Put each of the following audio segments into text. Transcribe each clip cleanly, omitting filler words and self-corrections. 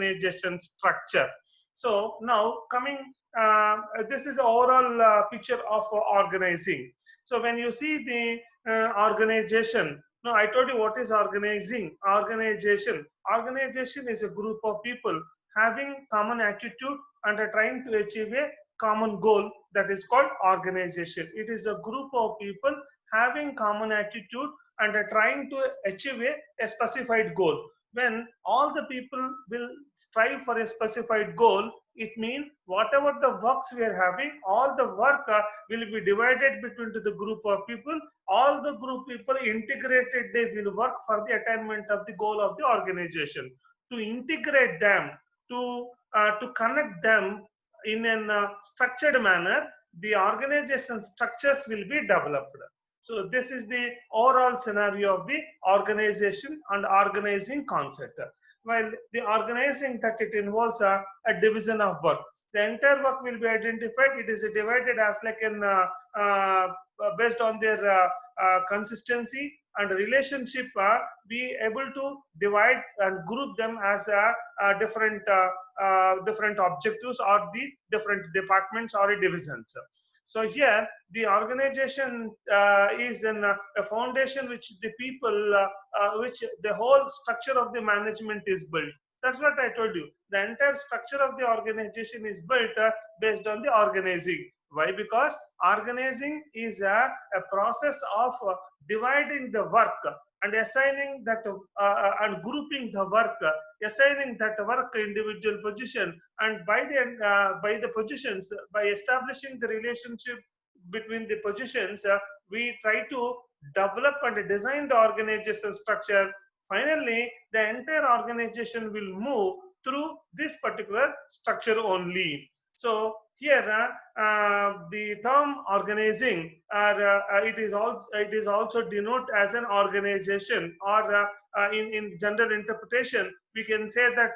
organization structure. So now coming, this is the overall picture of organizing. So when you see the organization, now I told you what is organizing. Organization is a group of people having common attitude and are trying to achieve a common goal, that is called organization. It is a group of people having common attitude and are trying to achieve a specified goal. When all the people will strive for a specified goal, it means whatever the works we are having, all the work will be divided between the group of people. All the group people integrated, they will work for the attainment of the goal of the organization. To integrate them, to connect them in a structured manner, the organization structures will be developed. So this is the overall scenario of the organization and organizing concept. While the organizing, that it involves a division of work. The entire work will be identified. It is divided as like in based on their consistency and relationship. Be able to divide and group them as different different objectives or the different departments or divisions. So here the organization is a foundation which the people, which the whole structure of the management is built. That's what I told you. The entire structure of the organization is built based on the organizing. Why? Because organizing is a process of dividing the work and assigning that and grouping the work, assigning that work individual position, and by the positions, by establishing the relationship between the positions, we try to develop and design the organization structure. Finally, the entire organization will move through this particular structure only. So here the term organizing, it is also denote as an organization, or in general interpretation we can say that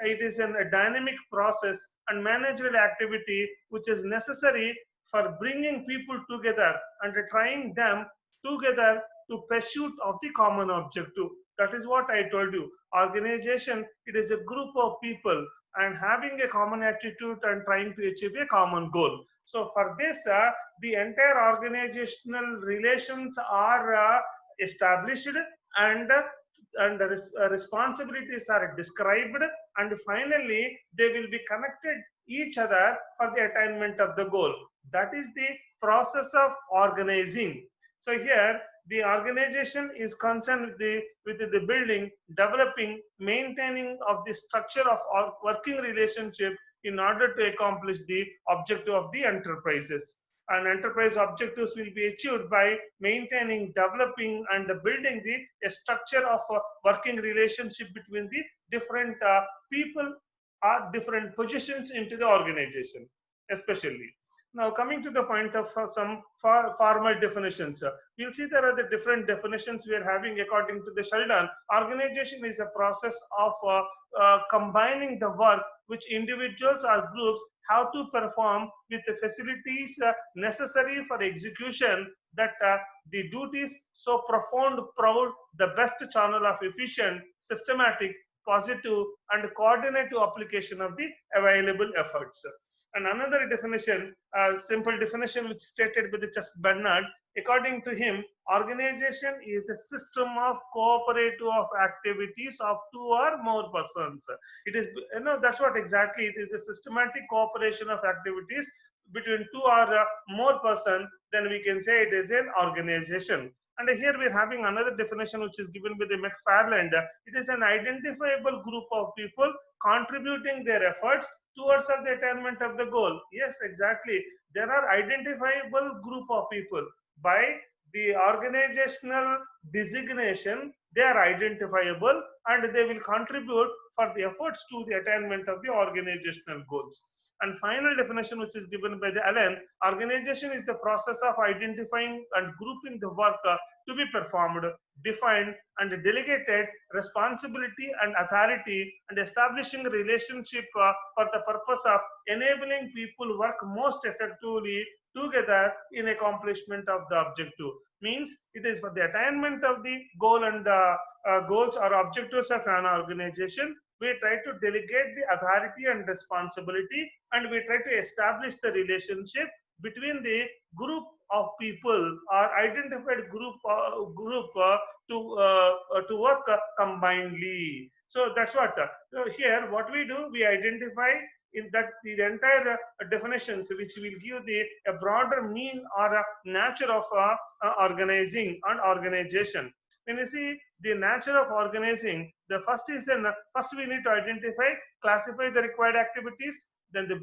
it is a dynamic process and managerial activity which is necessary for bringing people together and trying them together to pursuit of the common objective. That is what I told you. Organization, it is a group of people and having a common attitude and trying to achieve a common goal. So for this, the entire organizational relations are established, and responsibilities are described, and finally they will be connected each other for the attainment of the goal. That is the process of organizing. So here the organization is concerned with the building, developing, maintaining of the structure of working relationship in order to accomplish the objective of the enterprises. And enterprise objectives will be achieved by maintaining, developing, and building a structure of working relationship between the different people or different positions into the organization, especially. Now, coming to the point of some formal definitions, you'll see there are the different definitions we are having according to the Sheldon. Organization is a process of combining the work which individuals or groups have to perform with the facilities necessary for execution, that the duties so profound, proud, the best channel of efficient, systematic, positive, and coordinated application of the available efforts. And another definition, simple definition which stated by the Chas Bernard, according to him, organization is a system of cooperative of activities of two or more persons. It is, that's what exactly it is, a systematic cooperation of activities between two or more person, then we can say it is an organization. And here we're having another definition which is given by the McFarland. It is an identifiable group of people contributing their efforts towards the attainment of the goal. Yes, exactly. There are identifiable group of people. By the organizational designation, they are identifiable and they will contribute for the efforts to the attainment of the organizational goals. And final definition which is given by the Allen, organization is the process of identifying and grouping the work to be performed, defined and delegated responsibility and authority, and establishing a relationship for the purpose of enabling people work most effectively together in accomplishment of the objective. Means it is for the attainment of the goal and goals or objectives of an organization. we try to delegate the authority and responsibility, and we try to establish the relationship between the group of people or identified group to work combinedly. So that's what. So here, what we do, we identify in that the entire definitions, which will give the a broader mean or a nature of organizing and organization. When you see the nature of organizing, the first we need to identify, classify the required activities, then the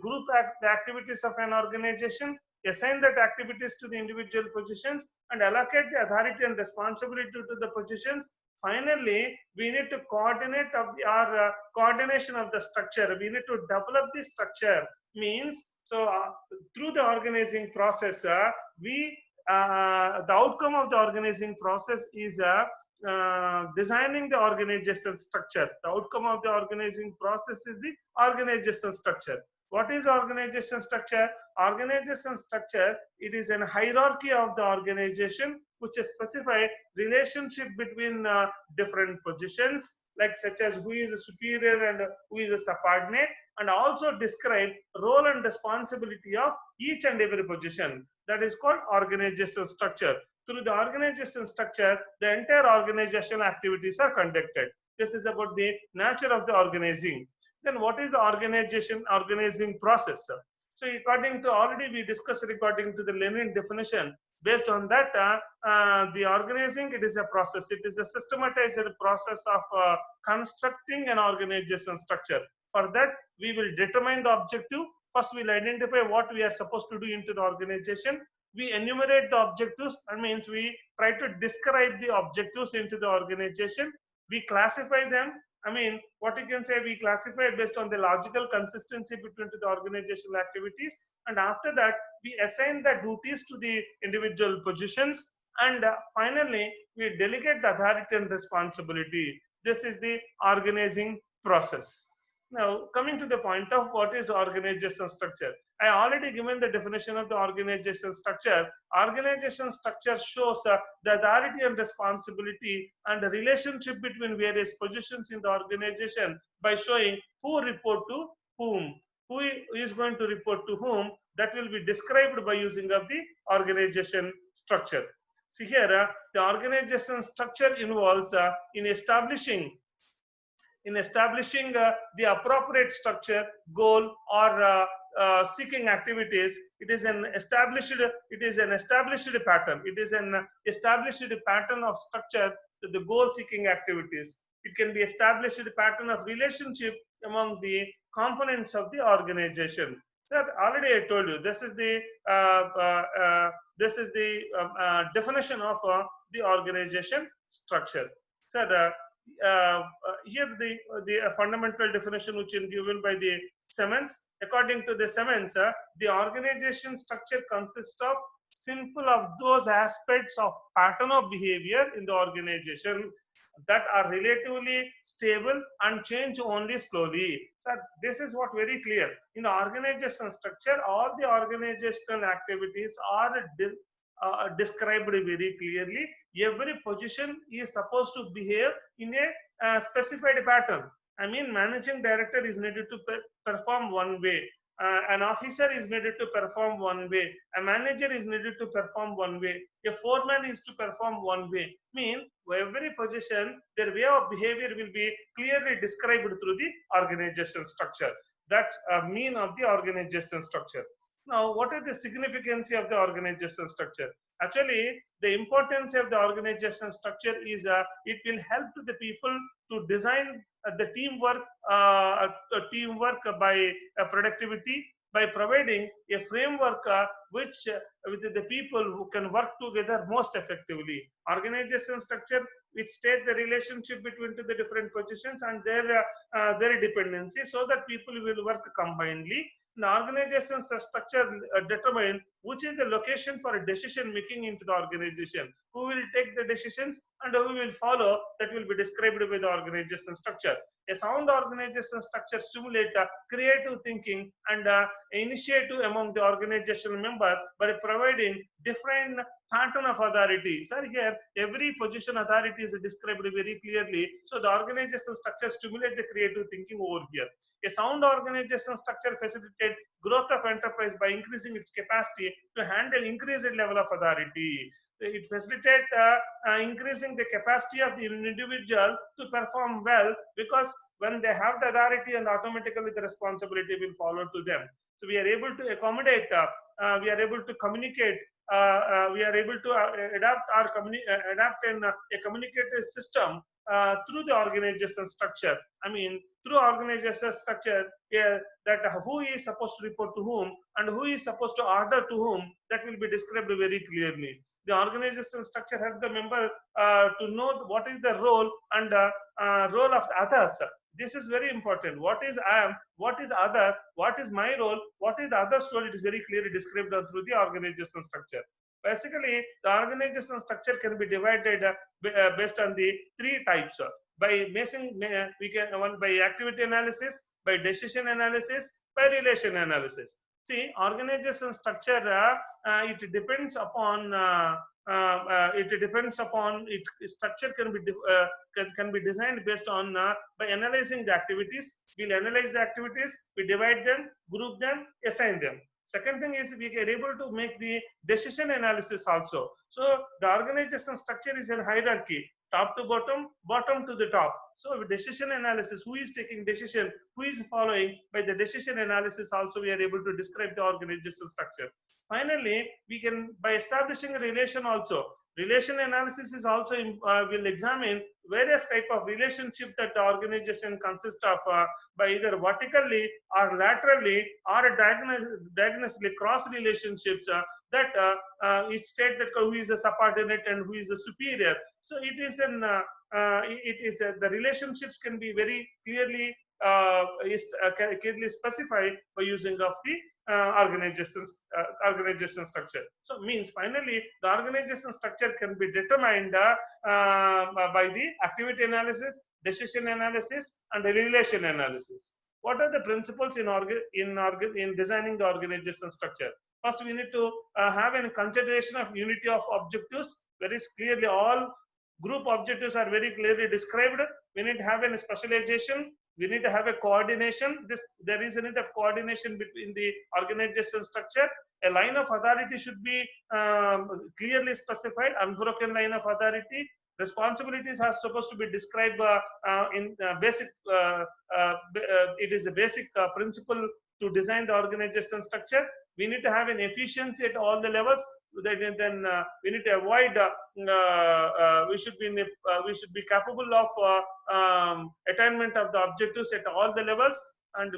the activities of an organization, assign that activities to the individual positions, and allocate the authority and responsibility to the positions. Finally, we need to coordinate of the our coordination of the structure. We need to develop the structure. Means so through the organizing process, we the outcome of the organizing process is designing the organizational structure. The outcome of the organizing process is the organizational structure. What is organization structure? Organization structure, it is a hierarchy of the organization which is specified relationship between different positions, like such as who is a superior and who is a subordinate, and also describe role and responsibility of each and every position. That is called organizational structure. Through the organization structure, the entire organizational activities are conducted. This is about the nature of the organizing. Then what is the organizing process? So according to, already we discussed according to the Lenin definition. Based on that, the organizing, it is a process. It is a systematized process of constructing an organization structure. For that, we will determine the objective. First, we'll identify what we are supposed to do into the organization. We enumerate the objectives. That means we try to describe the objectives into the organization. We classify them. I mean, what you can say, we classify it based on the logical consistency between the organizational activities. And after that, we assign the duties to the individual positions. And finally, we delegate the authority and responsibility. This is the organizing process. Now, coming to the point of what is organization structure. I already given the definition of the organization structure. Organization structure shows the authority and responsibility and the relationship between various positions in the organization by showing who report to whom, who is going to report to whom. That will be described by using of the organization structure. See here, the organization structure involves in establishing the appropriate structure, goal, or seeking activities. It is an established pattern. It is an established pattern of structure to the goal seeking activities. It can be established pattern of relationship among the components of the organization. Sir, already I told you this is the definition of the organization structure. Sir, here the fundamental definition which is given by the Simmons. According to the Simmons, the organization structure consists of simple of those aspects of pattern of behavior in the organization that are relatively stable and change only slowly. So this is what very clear. In the organization structure, all the organizational activities are described very clearly. Every position is supposed to behave in a specified pattern. I mean, managing director is needed to perform one way. An officer is needed to perform one way. A manager is needed to perform one way. A foreman is to perform one way. Mean every position, their way of behavior will be clearly described through the organization structure. That mean of the organization structure. Now, what is the significance of the organization structure? Actually, the importance of the organization structure is it will help to the people to design the teamwork by productivity, by providing a framework which with the people who can work together most effectively. Organization structure which state the relationship between the different positions and their dependency, so that people will work combinedly. The organization structure determine which is the location for a decision making into the organization, who will take the decisions and who will follow. That will be described by the organization structure. A sound organization structure stimulates creative thinking and initiative among the organizational member by providing different pattern of authority. Sir, here every position authority is described very clearly. So the organizational structure stimulates the creative thinking over here. A sound organizational structure facilitates growth of enterprise by increasing its capacity to handle increased level of authority. It facilitates increasing the capacity of the individual to perform well, because when they have the authority, and automatically the responsibility will follow to them. So we are able to accommodate, we are able to communicate, we are able to adapt adapt in a communicative system through the organizational structure. I mean, through organizational structure, that who is supposed to report to whom and who is supposed to order to whom, that will be described very clearly. The organizational structure helps the member to know what is the role and role of the others. This is very important. What is I am, what is other, what is my role, what is the other's role, it is very clearly described through the organizational structure. Basically, the organizational structure can be divided based on the three types. By making, we can one by activity analysis, by decision analysis, by relation analysis. See, organizational structure, it depends upon it depends upon it. Structure can be designed based on by analyzing the activities. We'll analyze the activities, we divide them, group them, assign them. Second thing is we are able to make the decision analysis also. So the organizational structure is a hierarchy, top to bottom, bottom to the top. So with decision analysis, who is taking decision, who is following, by the decision analysis also we are able to describe the organizational structure. Finally, we can, by establishing a relation also, relation analysis is also will examine various type of relationship that the organization consists of by either vertically or laterally or diagonally cross relationships that it state that who is a subordinate and who is a superior. So it is an the relationships can be very clearly clearly specified by using of the organization structure. So means finally the organization structure can be determined by the activity analysis, decision analysis, and the relation analysis. What are the principles in designing the organization structure? First, we need to have a consideration of unity of objectives. Very clearly, all group objectives are very clearly described. We need to have a specialization. We need to have a coordination. There is a need of coordination between the organization structure. A line of authority should be clearly specified, unbroken line of authority. Responsibilities are supposed to be described in basic. It is a basic principle to design the organization structure. We need to have an efficiency at all the levels. Then we need to avoid. We should be capable of attainment of the objectives at all the levels, and